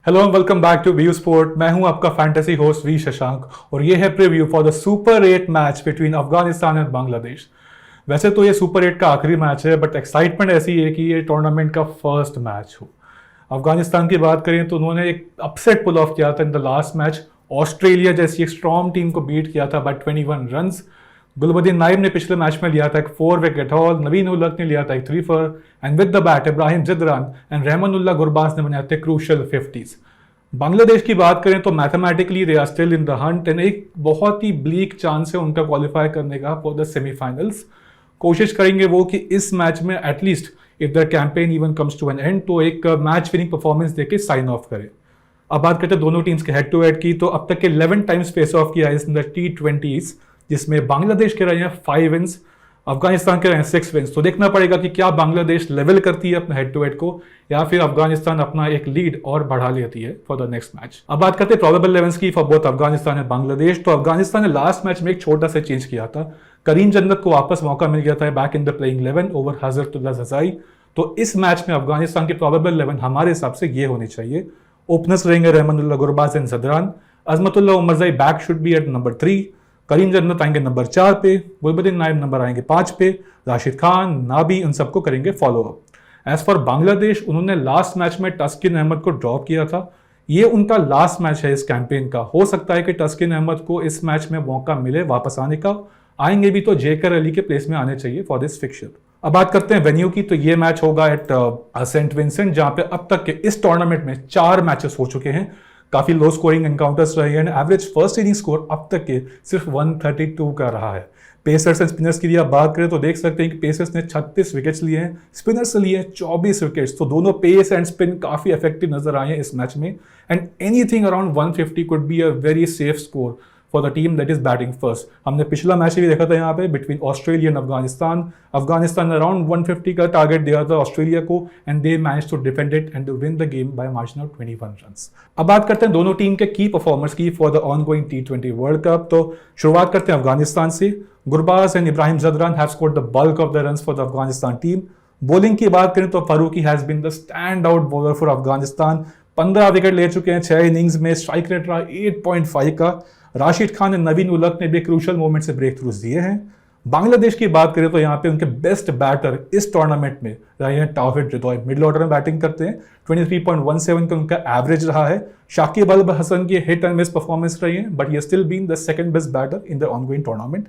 Hello and welcome back to View Sport. मैं हूं आपका फैंटेसी होस्ट वी शशांक और ये है preview for the super 8 match between Afghanistan and Bangladesh. वैसे तो ये सुपर 8 का आखिरी मैच है, बट एक्साइटमेंट ऐसी है कि ये टूर्नामेंट का फर्स्ट मैच हो। अफगानिस्तान की बात करें तो उन्होंने एक अपसेट पुल ऑफ किया था इन द लास्ट मैच। ऑस्ट्रेलिया जैसी एक स्ट्रॉन्ग टीम को बीट किया था बाय 21 रन्स। गुलबदीन नाइब ने पिछले मैच में लिया था एक 4 विकेट हॉल, नवीन उल हक ने लिया था एक 3 four and with the bat Ibrahim Zadran and Rahmanullah Gurbaz ने बनाए थे क्रूशल 50s। बांग्लादेश की बात करें तो mathematically they are still in the hunt and एक बहुत ही ब्लीक चांस है उनका क्वालिफाई करने का फॉर द सेमीफाइनल्स। कोशिश करेंगे वो कि इस मैच में at least if the campaign even comes to an end तो एक मैच विनिंग परफॉर्मेंस देके साइन ऑफ करें। अब बात करते हैं दोनों टीम्स के हेड टू हेड की, तो अब तक के 11 टाइम्स फेस ऑफ किया है इन द T20s, जिसमें बांग्लादेश के रहे हैं 5 विंस, अफगानिस्तान के रहे हैं 6 विंस। तो देखना पड़ेगा कि क्या बांग्लादेश लेवल करती है अपने हेड टू हेड को या फिर अफगानिस्तान अपना एक लीड और बढ़ा लेती है फॉर द नेक्स्ट मैच। अब बात करते हैं प्रोबेबल 11 की for both Afghanistan and Bangladesh. तो अफगानिस्तान ने लास्ट मैच में एक छोटा सा चेंज किया था। करीम जन्नत को वापस मौका मिल गया था back in the playing 11 over Hazratullah Zazai. तो इस मैच में अफगानिस्तान की प्रोबेबल 11 हमारे हिसाब से ये होनी चाहिए। ओपनर्स रहेंगे Rahmanullah Gurbaz and Zadran, Azmatullah Omarzai back should be at number 3, Karim Janat आएंगे नंबर 4 पे, गुलबदीन नाइब नंबर आएंगे 5 पे, राशिद खान, नाबी, उन सबको करेंगे follow up. As for Bangladesh, उन्होंने लास्ट मैच में टस्किन अहमद को ड्रॉप किया था। ये उनका लास्ट मैच है इस कैंपेन का। हो सकता है कि टस्किन अहमद को इस मैच में मौका मिले वापस आने का। आएंगे भी तो जेकर अली के प्लेस में आने चाहिए फॉर दिस फिक्चर। अब बात करते हैं वेन्यू की, तो ये मैच होगा एट सेंट विंसेंट, जहां पे अब तक के इस टूर्नामेंट में 4 मैचेस हो चुके हैं। काफी लो स्कोरिंग एनकाउंटर्स रहे हैं। एवरेज फर्स्ट इनिंग स्कोर अब तक के सिर्फ 132 का रहा है। पेसर्स एंड स्पिनर्स की लिए आप बात करें तो देख सकते हैं कि पेसर्स ने 36 विकेट्स लिए हैं, स्पिनर्स ने लिए हैं 24 विकेट्स। तो दोनों पेस एंड स्पिन काफी इफेक्टिव नजर आए हैं इस मैच में and anything around 150 could be a very safe score for the team that is batting first. हमने पिछला मैच भी देखा था यहाँ पे between Australia and Afghanistan. Afghanistan ने अराउंड 150 का टारगेट दिया था ऑस्ट्रेलिया को and they manage to defend it and to win the game by margin of 21 runs. अब बात करते हैं दोनों टीम के की परफॉर्मर्स की for the ongoing T20 world cup. तो शुरुआत करते हैं अफगानिस्तान से। Gurbaz and Ibrahim Zadran have scored the bulk of the runs for the Afghanistan team. Bowling की बात करें तो Farooqi has been the stand out bowler for Afghanistan. 15 wicket ले चुके हैं 6 इनिंग्स में, स्ट्राइक रेट रहा 8.5 का। राशिद खान एंड नवीन उल हक ने भी क्रूशल मोमेंट से ब्रेक थ्रूज दिए हैं। बांग्लादेश की बात करें तो यहाँ पे उनके बेस्ट बैटर इस टूर्नामेंट में रहे हैं तौहीद रिदोई। मिडिल ऑर्डर में बैटिंग करते हैं, 23.17 का उनका एवरेज रहा है। शाकिब अल हसन की हिट एंड मिस परफॉर्मेंस रही है, बट ये still been the second best batter in the ongoing tournament.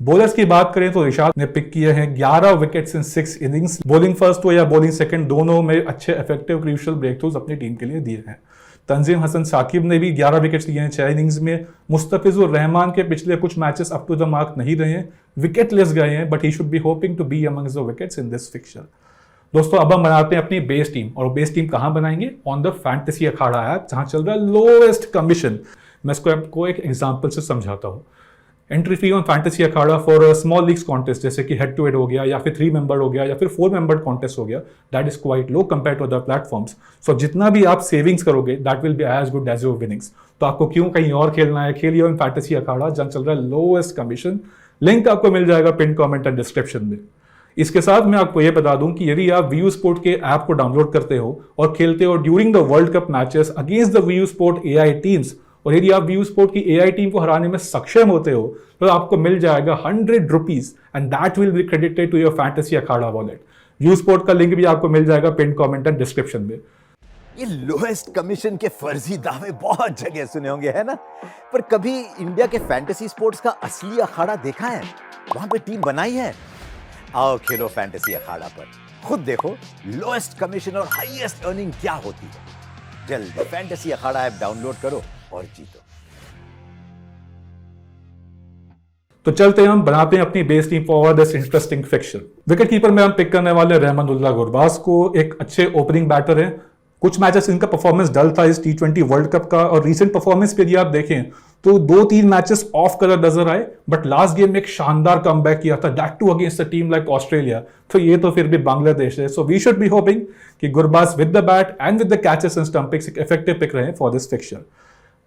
Bowlers की बात करें तो रिशाद ने पिक किए हैं 11 wickets in 6 innings. Bowling first हो या बॉलिंग सेकंड, दोनों में अच्छे इफेक्टिव क्रूशियल ब्रेक थ्रूज अपनी टीम के लिए दिए हैं। तंजीम हसन साकिब ने भी 11 विकेट्स लिए हैं 6 इनिंग्स में। मुस्तफिजुर रहमान के पिछले कुछ matches up to the mark नहीं रहे हैं, विकेट लेस गए हैं, but he should be hoping to be amongst the wickets in this fixture. दोस्तों अब हम बनाते हैं अपनी बेस टीम, और बेस टीम कहां बनाएंगे? On the Fantasy Akhada app, जहां चल रहा है लोएस्ट कमीशन। मैं इसको आपको एक एग्जांपल से समझाता हूं। Entry fee on fantasy Akhara for small leagues contest, जैसे कि हेड टू हेड हो गया या फिर 3 मेंबर हो गया या फिर 4 मेंबर कॉन्टेस्ट हो गया, that is quite low compare to other platforms. So जितना भी आप सेविंग्स करोगे that will be as good as your winnings. तो आपको क्यों कहीं और खेलना है? खेलिए ऑन फैंटेसी अखाड़ा, जहां चल रहा है लोएस्ट कमीशन। लिंक आपको मिल जाएगा पिन कमेंट एंड डिस्क्रिप्शन में। इसके साथ मैं आपको यह बता दूं कि यदि आप व्यू स्पोर्ट के ऐप को डाउनलोड करते हो और खेलते हो during the world cup matches against the view sport AI teams, और यदि आप व्यू स्पोर्ट की AI टीम को हराने में सक्षम होते हो तो आपको मिल जाएगा 100 rupees and that will be credited to your Fantasy Akhada wallet. View Sport का लिंक भी आपको मिल जाएगा पिन कमेंट एंड डिस्क्रिप्शन में। ये लोएस्ट कमीशन के फर्जी दावे बहुत जगह सुने होंगे, है ना? पर कभी इंडिया के फैंटेसी स्पोर्ट्स का असली अखाड़ा देखा है? वहां पे टीम बनाई है? आओ खेलो फैंटेसी अखाड़ा पर, खुद देखो लोएस्ट कमीशन और हाईएस्ट अर्निंग क्या होती है। जल्दी फैंटेसी अखाड़ा ऐप डाउनलोड करो और जीतो। तो चलते हैं हम बनाते हैं अपनी base team for this interesting fixture. Wicket keeper में हम पिक करने वाले रहमानुल्लाह गुरबाज को। एक अच्छे ओपनिंग बैटर है। कुछ मैचेस इनका परफॉर्मेंस डल था इस T20 वर्ल्ड कप का, और रीसेंट परफॉर्मेंस पे यदि आप देखें तो 2-3 मैचेस ऑफ कलर नजर आए, बट लास्ट गेम में एक शानदार कमबैक किया था, that too against a team like Australia. तो ये तो फिर भी बांग्लादेश है। So we should be hoping कि Gurbaz with the bat and with the catches and stumpings एक इफेक्टिव पिक रहे for this fixture.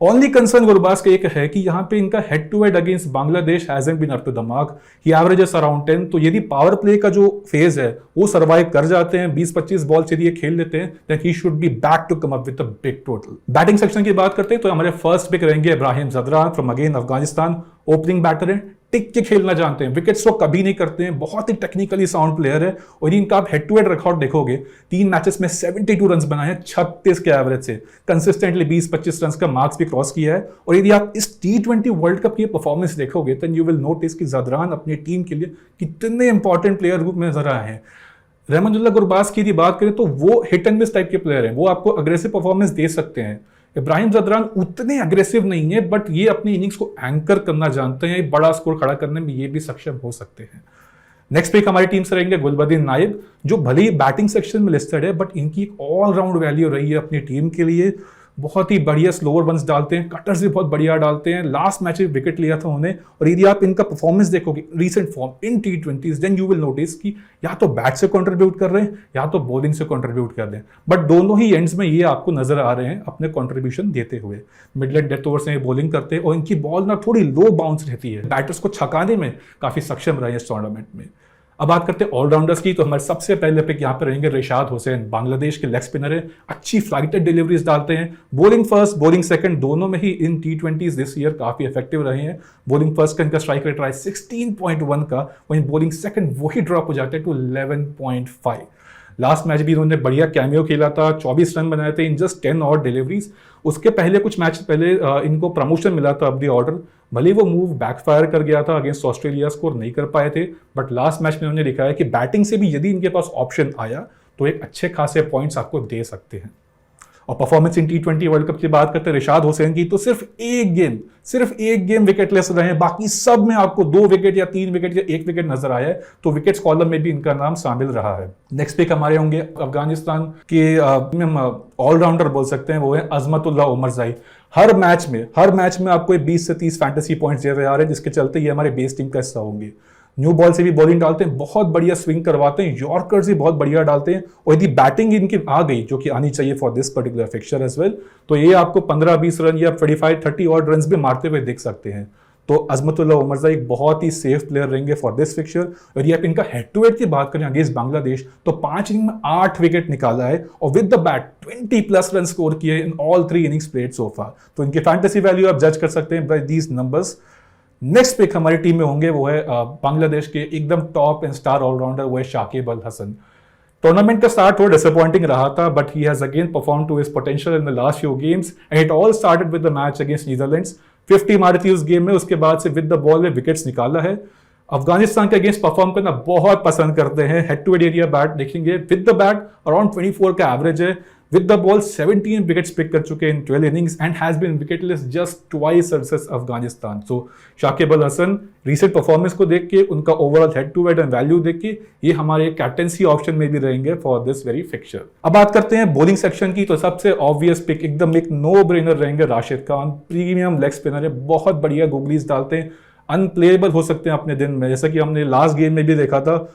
Only concern Gurbaz का एक है कि यहाँ पे इनका head to head against Bangladesh hasn't been up to the mark. He averages around 10। तो यदि पावर प्ले का जो फेज है वो सर्वाइव कर जाते हैं, 20-25 बॉल यदि ये खेल लेते हैं, then he should be back to come up with a big total. Batting section की बात करते हैं तो हमारे फर्स्ट पिक रहेंगे Ibrahim Zadran from again Afghanistan. Opening batter है, टिक के खेलना जानते हैं, विकेट्स को कभी नहीं करते हैं, बहुत ही टेक्निकली साउंड प्लेयर है। और इनका आप हेड टू हेड रिकॉर्ड देखोगे, 3 मैचेस में 72 रन बनाए हैं 36 के एवरेज से, कंसिस्टेंटली 20-25 रन का मार्क्स भी क्रॉस किया है। और यदि आप इस T20 वर्ल्ड कप की परफॉर्मेंस देखोगे तो यू विल नोटिस कि जदरान अपनी टीम के लिए कितने इंपॉर्टेंट प्लेयर रूप में नजर आए हैं। रहमतुल्लाह गुरबाज की यदि बात करें तो वो हिट एंड मिस टाइप के प्लेयर हैं, वो आपको अग्रेसिव परफॉर्मेंस दे सकते हैं। इब्राहिम जदरान उतने अग्रेसिव नहीं है, बट ये अपनी इनिंग्स को एंकर करना जानते हैं, बड़ा स्कोर खड़ा करने में ये भी सक्षम हो सकते हैं। नेक्स्ट पिक हमारी टीम से रहेंगे गुलबदीन नाइब, जो भले ही बैटिंग सेक्शन में लिस्टेड है बट इनकी एक ऑलराउंड वैल्यू रही है अपनी टीम के लिए। बहुत ही बढ़िया स्लोअर वंस डालते हैं, कटर्स भी बहुत बढ़िया डालते हैं। लास्ट मैच में विकेट लिया था उन्हें। और यदि आप इनका परफॉर्मेंस देखोगे recent form in T20s, then you will notice कि या तो बैट से कंट्रीब्यूट कर रहे हैं या तो बॉलिंग से कंट्रीब्यूट कर रहे हैं, बट दोनों ही एंड्स में ये आपको नजर आ रहे हैं अपने कंट्रीब्यूशन देते हुए। मिडलैंड डेथ ओवर्स में बॉलिंग करते हैं और इनकी बॉल ना थोड़ी लो बाउंस रहती है, बैटर्स को छकाने में काफी सक्षम रहे इस टूर्नामेंट में। अब बात करते हैं ऑलराउंडर्स की, तो हमारे सबसे पहले पिक यहाँ पे रहेंगे रिशाद हुसैन। बांग्लादेश के लेग स्पिनर है, अच्छी फ्लाइटेड डिलीवरीज डालते हैं, बॉलिंग फर्स्ट बॉलिंग सेकंड दोनों में ही इन T20s दिस ईयर काफी इफेक्टिव रहे हैं। बॉलिंग फर्स्ट का इनका स्ट्राइक रेट रहा है 16.1 का, वहीं बॉलिंग सेकंड वही ड्रॉप हो जाता है टू 11.5। लास्ट मैच भी इन्होंने बढ़िया कैमियो खेला था, 24 रन बनाए थे इन जस्ट 10 और डिलीवरीज। उसके पहले कुछ मैच पहले इनको प्रमोशन मिला था अब दी ऑर्डर, भले वो मूव बैकफायर कर गया था अगेंस्ट ऑस्ट्रेलिया, स्कोर नहीं कर पाए थे, बट लास्ट मैच में उन्होंने दिखाया कि बैटिंग से भी यदि इनके पास ऑप्शन आया तो एक अच्छे खासे पॉइंट्स आपको दे सकते हैं। और performance in T20 world cup की बात करते हैं रिशाद हुसैन की, तो सिर्फ एक गेम विकेटलेस रहे हैं, बाकी सब में आपको 2 विकेट या 3 विकेट या 1 विकेट नजर आया है, तो विकेट्स कॉलम में भी इनका नाम शामिल रहा है। नेक्स्ट पिक हमारे होंगे अफगानिस्तान के ऑलराउंडर बोल सकते हैं, वो है अजमतुल्लाह उमरजाई। हर मैच में आपको 20 से 30 फैंटेसी पॉइंट्स दे रहे आ रहे हैं, जिसके चलते ये हमारे बेस टीम का हिस्सा होंगे। न्यू बॉल से भी बॉलिंग डालते हैं, बहुत बढ़िया स्विंग करवाते हैं, यॉर्कर्स भी बहुत बढ़िया डालते हैं। और यदि बैटिंग इनकी आ गई, जो कि आनी चाहिए for this particular fixture as well, तो ये आपको 15-20 रन या 25-30 और रन भी मारते हुए देख सकते हैं। तो अजमतुल्लाह उमरजाई एक बहुत ही सेफ प्लेयर रहेंगे फॉर दिस फिक्चर। और यदि आप इनका हेड टू हेड की बात करें अगेंस्ट बांग्लादेश, तो 5 इनिंग में 8 विकेट निकाला है और with the bat 20+ run score किए in all 3 innings played so far. तो इनकी फैंटेसी वैल्यू आप जज कर सकते हैं by these numbers. Next pick हमारी टीम में होंगे वो है बांग्लादेश के एकदम टॉप एंड स्टार ऑलराउंडर, वो है शाकिब अल हसन। टूर्नामेंट का स्टार्ट थोड़ा डिसअपॉइंटिंग रहा था, but he has again perform to his potential in the last few games and it all started with the match against Netherlands. 50 मारी थी उस गेम में, उसके बाद से विद द बॉल में विकेट्स निकाला है। अफगानिस्तान के अगेंस्ट परफॉर्म करना बहुत पसंद करते हैं, head to head area bat देखेंगे, विद द बैट अराउंड 24 का एवरेज है, with the ball 17 wickets pick कर चुके हैं in 12 innings and has been wicketless just twice versus Afghanistan. So Shakib Al Hasan recent performance को देख के, उनका overall head to head and value देख के, ये हमारे कैप्टेंसी ऑप्शन में भी रहेंगे फॉर दिस वेरी फिक्चर। अब बात करते हैं बॉलिंग सेक्शन की, तो सबसे ऑब्वियस पिक एकदम एक नो ब्रेनर रहेंगे Rashid Khan. Premium leg spinner है, बहुत बढ़िया गुगलीज डालते हैं, अनप्लेएबल हो सकते हैं अपने दिन में, जैसा कि हमने लास्ट गेम में भी देखा था।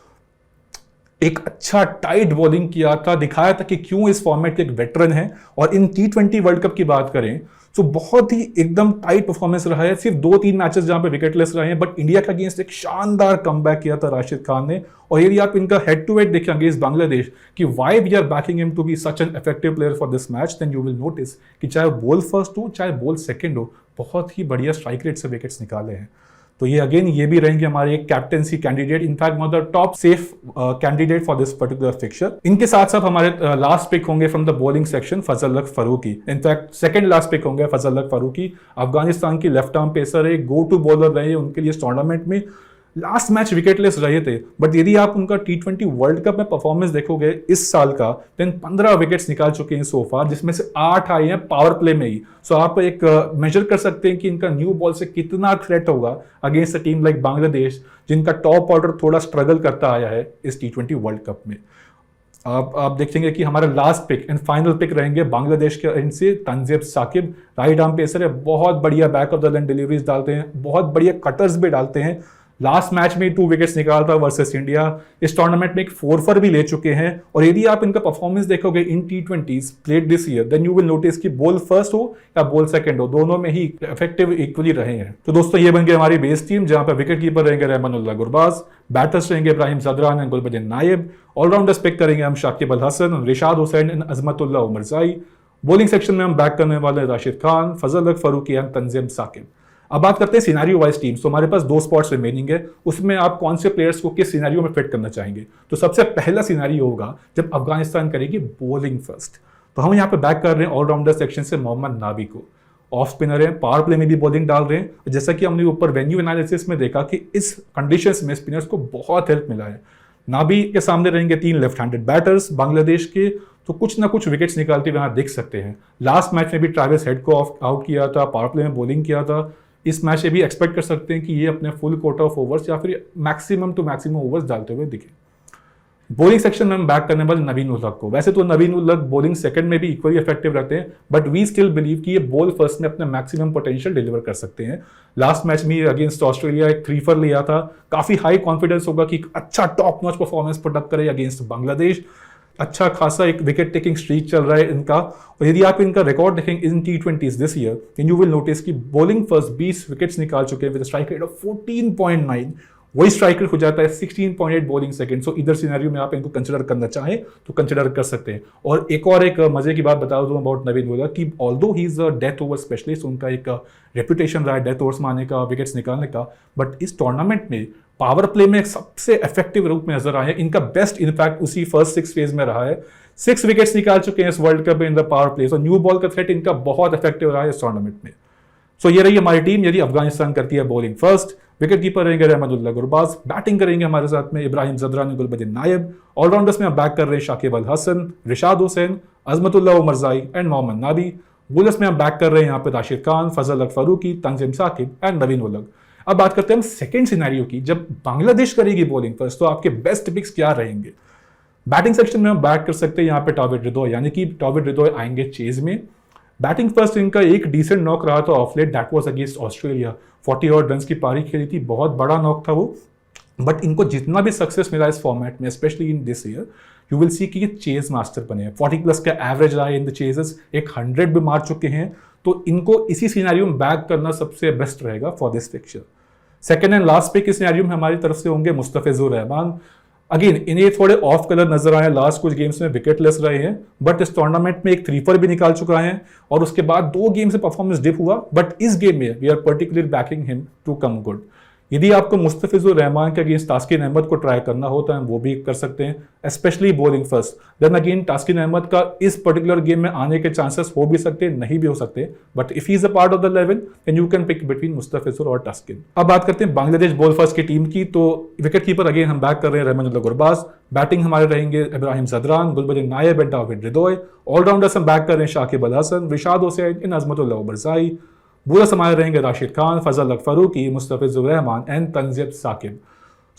एक अच्छा टाइट बॉलिंग किया था, दिखाया था कि क्यों इस फॉर्मेट के एक वेटरन है। और इन T20 वर्ल्ड कप की बात करें तो बहुत ही एकदम टाइट परफॉर्मेंस रहा है, सिर्फ 2-3 मैचेस जहां पे विकेटलेस रहे हैं, बट इंडिया के अगेंस्ट एक शानदार कमबैक किया था राशिद खान ने। और यदि आप इनका हेड टू हेड देखें अगेंस्ट बांग्लादेश कि why we are backing him to be such an effective player for this match, then you will notice कि चाहे बॉल फर्स्ट हो चाहे बॉल सेकंड हो, बहुत ही बढ़िया स्ट्राइक रेट से विकेट्स निकाले हैं। तो ये अगेन ये भी रहेंगे हमारे एक captaincy candidate, in fact one of the top safe candidate for this particular fixture. इनके साथ साथ हमारे लास्ट पिक होंगे from the bowling section Fazal Haq Farooqi. In fact second last pick होंगे फजल हक फारूकी, अफगानिस्तान की लेफ्ट आर्म पेसर है, गो टू बॉलर रहे उनके लिए इस टूर्नामेंट में। लास्ट मैच विकेटलेस रहे थे, बट यदि आप उनका T20 वर्ल्ड कप में परफॉर्मेंस देखोगे इस साल का, देन 15 विकेट्स निकाल चुके हैं सो फार, जिसमें से 8 आए हैं पावर प्ले में ही। सो आप एक मेजर कर सकते हैं कि इनका न्यू बॉल से कितना थ्रेट होगा against a team like Bangladesh, जिनका टॉप ऑर्डर थोड़ा स्ट्रगल करता आया है इस T20 वर्ल्ड कप में। आप देखेंगे कि हमारा last pick and final pick रहेंगे बांग्लादेश के एंड से Tanzim Sakib, right arm pacer है, बहुत बढ़िया back of the line deliveries डालते हैं, बहुत बढ़िया कटर्स भी डालते हैं। लास्ट मैच में 2 विकेट्स निकाला था वर्सेस इंडिया। इस टूर्नामेंट में एक 4 for भी ले चुके हैं। और यदि आप इनका परफॉर्मेंस देखोगे in T20s played this year, then you will notice कि बॉल फर्स्ट हो या बॉल सेकंड हो, दोनों में ही इफेक्टिव इक्वली रहे हैं। तो दोस्तों ये बन गई हमारी बेस टीम, जहां पर विकेट कीपर रहेंगे रहमानुल्लाह गुरबाज, बैटर्स रहेंगे इब्राहिम जदरान एंड गुलबदीन नायब, ऑलराउंडर्स पिक करेंगे हम Shakib Al Hasan, Rishad Hossain and Azmatullah Omarzai. Bowling section में हम बैक करने वाले राशिद खान, फजल हक फारूकी एंड तंजीम साकिब। अब बात करते हैं सिनेरियो वाइज टीम्स। तो हमारे पास 2 स्पॉट्स रिमेनिंग है, उसमें आप कौन से प्लेयर्स को किस सिनेरियो में फिट करना चाहेंगे। तो सबसे पहला सिनेरियो होगा जब अफगानिस्तान करेगी बॉलिंग फर्स्ट। तो हम यहाँ पे बैक कर रहे हैं ऑलराउंडर सेक्शन से मोहम्मद नाबी को। ऑफ स्पिनर है, पावर प्ले में भी बॉलिंग डाल रहे हैं। जैसा कि हमने ऊपर वेन्यू एनालिसिस में देखा कि इस कंडीशंस में स्पिनर्स को बहुत हेल्प मिला है। नाबी के सामने रहेंगे 3 लेफ्ट हैंडेड बैटर्स बांग्लादेश के, तो कुछ ना कुछ विकेट्स निकालते हुए यहाँ दिख सकते हैं। लास्ट मैच में भी ट्रैविस हेड को आउट किया था, पावर प्ले में बॉलिंग किया था। इस मैच से भी एक्सपेक्ट कर सकते हैं कि ये अपने फुल कोटा ऑफ ओवर्स या फिर मैक्सिमम टू मैक्सिमम ओवर्स डालते हुए दिखे। बॉलिंग सेक्शन में हम बैक करने वाले नवीन उल हक को। वैसे तो नवीन उल हक बॉलिंग सेकंड में भी इक्वली इफेक्टिव रहते हैं, बट वी स्टिल बिलीव कि ये बॉल फर्स्ट में अपना मैक्सिमम पोटेंशियल डिलीवर कर सकते हैं। लास्ट मैच में अगेंस्ट ऑस्ट्रेलिया एक 3 for लिया था। काफी हाई कॉन्फिडेंस होगा कि अच्छा टॉप नॉच परफॉर्मेंस पुटअप करे अगेंस्ट बांग्लादेश। अच्छा खासा एक विकेट टेकिंग स्ट्रीक चल रहा है इनका। और यदि आप इनका रिकॉर्ड देखेंगे in T20s this year, then you will notice कि बॉलिंग फर्स्ट 20 विकेट्स निकाल चुके हैं विद स्ट्राइक रेट ऑफ 14.9। वही स्ट्राइक रेट हो जाता है 16.8 बॉलिंग सेकंड। सो इधर सिनेरियो में आप इनको कंसिडर करना चाहें तो कंसिडर कर सकते हैं। और एक मजे की बात बता दूं अबाउट नवीन उल हक कि although he is a death over specialist, उनका एक रेपुटेशन रहा है डेथ ओवर्स में आने का, विकेट्स निकालने का, बट इस टूर्नामेंट में पावर प्ले में सबसे इफेक्टिव रूप में नजर आए हैं। इनका बेस्ट इनफैक्ट उसी फर्स्ट 6 फेज में रहा है। 6 विकेट्स निकाल चुके हैं इस वर्ल्ड कप में in the power play. So new ball का थ्रेट इनका बहुत इफेक्टिव रहा है इस टूर्नामेंट में। सो ये रही हमारी टीम यदि अफगानिस्तान करती है बॉलिंग फर्स्ट। विकेट कीपर रहेंगे रहमतुल्लाह गुरबाज, बैटिंग करेंगे हमारे साथ में इब्राहिम जदरान, गुलबदीन नायब। ऑलराउंडर्स में हम बैक कर रहे हैं शाकिब अल हसन, रिशाद हुसैन, अजमतुल्लाह उमरजाई एंड मोहम्मद नाबी। बॉलर्स में हम बैक कर रहे हैं यहाँ पे राशिद खान, फजल हक फारूकी, तंजीम साकिब एंड नवीन उल हक। अब बात करते हैं हम सेकंड सिनेरियो की, जब बांग्लादेश करेगी बॉलिंग फर्स्ट, तो आपके बेस्ट पिक्स क्या रहेंगे। बैटिंग सेक्शन में हम बैक कर सकते हैं यहाँ पे टाविड रिदोय, यानी कि टाविड रिदोय आएंगे चेज में। बैटिंग फर्स्ट इनका एक डिसेंट नॉक रहा था of late, that was against Australia. 40 और रन की पारी खेली थी, बहुत बड़ा नॉक था वो। बट इनको जितना भी सक्सेस मिला इस फॉर्मेट में, specially in this year, you will see कि ये चेज मास्टर बने हैं। 40+ का एवरेज रहा है इन द चेजेस, एक 100 भी मार चुके हैं। तो इनको इसी सिनेरियो में बैक करना सबसे बेस्ट रहेगा for this fixture. Second and last pick इस सिनेरियो में हमारी तरफ से होंगे मुस्तफिजुर रहमान। अगेन इन्हें थोड़े ऑफ कलर नजर आए, लास्ट कुछ गेम्स में विकेट लेस रहे हैं, बट इस टूर्नामेंट में एक 3 for भी निकाल चुका है और उसके बाद 2 गेम से परफॉर्मेंस डिप हुआ। बट इस गेम में we are particularly backing him to come good. यदि आपको मुस्तफिजुर रहमान के अगेंस्ट तास्किन अहमद को ट्राई करना हो तो हम वो भी कर सकते हैं, specially bowling first. Then again Taskin Ahmed का इस पर्टिकुलर गेम में आने के चांसेस हो भी सकते हैं, नहीं भी हो सकते, but if he is a part of the 11 then you can pick between Mustafizur और तास्किन। अब बात करते हैं बांग्लादेश बॉल फर्स्ट की टीम की। तो विकेट कीपर अगेन हम बैक कर रहे हैं रहमानुल्लाह गुरबाज, बैटिंग हमारे रहेंगे इब्राहिम जदरान, गुलबदीन नायब एंड टाविड रिदोय। ऑलराउंडर्स हम बैक कर रहे हैं शाकिब अल हसन, रिशाद हुसैन एंड अजमतुल्लाह उमरजाई। बॉलर्स हमारे रहेंगे राशिद खान, फजल हक फारूकी, मुस्तफिजुर रहमान एंड तंजीम साकिब।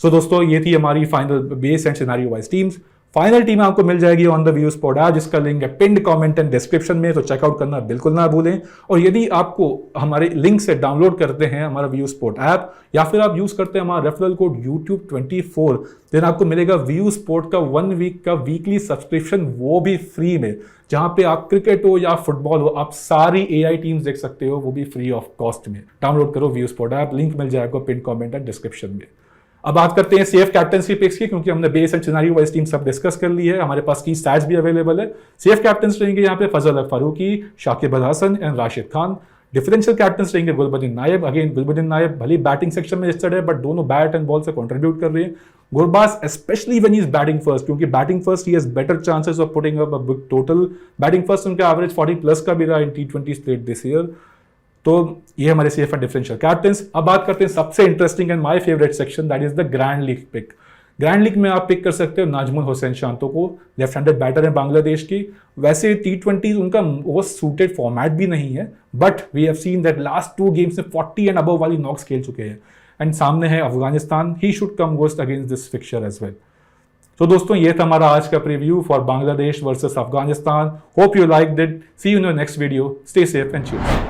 सो दोस्तों ये थी हमारी final base and scenario wise teams. Final team आपको मिल जाएगी on the view spot app, जिसका लिंक है पिंड कमेंट एंड डिस्क्रिप्शन में, तो चेकआउट करना बिल्कुल ना भूलें। और यदि आपको हमारे लिंक से डाउनलोड करते हैं हमारा व्यू स्पॉट ऐप, या फिर आप यूज करते हैं हमारा रेफरल कोड YouTube24, देन आपको मिलेगा व्यू स्पॉट का 1 वीक का वीकली सब्सक्रिप्शन, वो भी फ्री में, जहां पे आप क्रिकेट हो या फुटबॉल हो, आप सारी AI टीम्स देख सकते हो, वो भी फ्री ऑफ कॉस्ट में। डाउनलोड करो व्यू स्पॉट ऐप, लिंक मिल जाएगा पिन कमेंट एंड डिस्क्रिप्शन में। अब बात करते हैं सेफ कैप्टनसी पिक्स की, क्योंकि हमने base and scenario wise team सब डिस्कस कर ली है, हमारे पास की स्टैट्स भी अवेलेबल है। सेफ कैप्टन्स रहेंगे यहाँ पे Fazal Haq Farooqi, Shakib Al Hasan and Rashid Khan. Differential captains रहेंगे गुलबदीन नायब। अगेन गुलबदीन नायब भले बैटिंग सेक्शन में रजिस्टर्ड है, बट दोनों बैट एंड बॉल से कंट्रीब्यूट कर रहे हैं। Gurbaz specially when he is batting first, क्योंकि batting first he has better chances of putting up a big total. Batting first उनका एवरेज 40+ का भी रहा इन T20 प्लेड दिस ईयर। तो ये हमारे सेफ एंड डिफरेंशियल कैप्टन्स। अब बात करते हैं सबसे interesting and my favourite section, that is the grand league pick. Grand league में आप पिक कर सकते हो नाजमुल हुसैन शांतो को, लेफ्ट हैंडेड बैटर है बांग्लादेश की। वैसे T20 उनका वो सूटेड फॉर्मेट भी नहीं है, but we have seen that last 2 games में 40 एंड अबव वाली नॉक्स खेल चुके हैं। एंड सामने है Afghanistan, he should come ghost against this fixture as well. तो दोस्तों ये था हमारा आज का preview for Bangladesh versus Afghanistan. Hope you liked it. See you in your next video. Stay safe and cheers.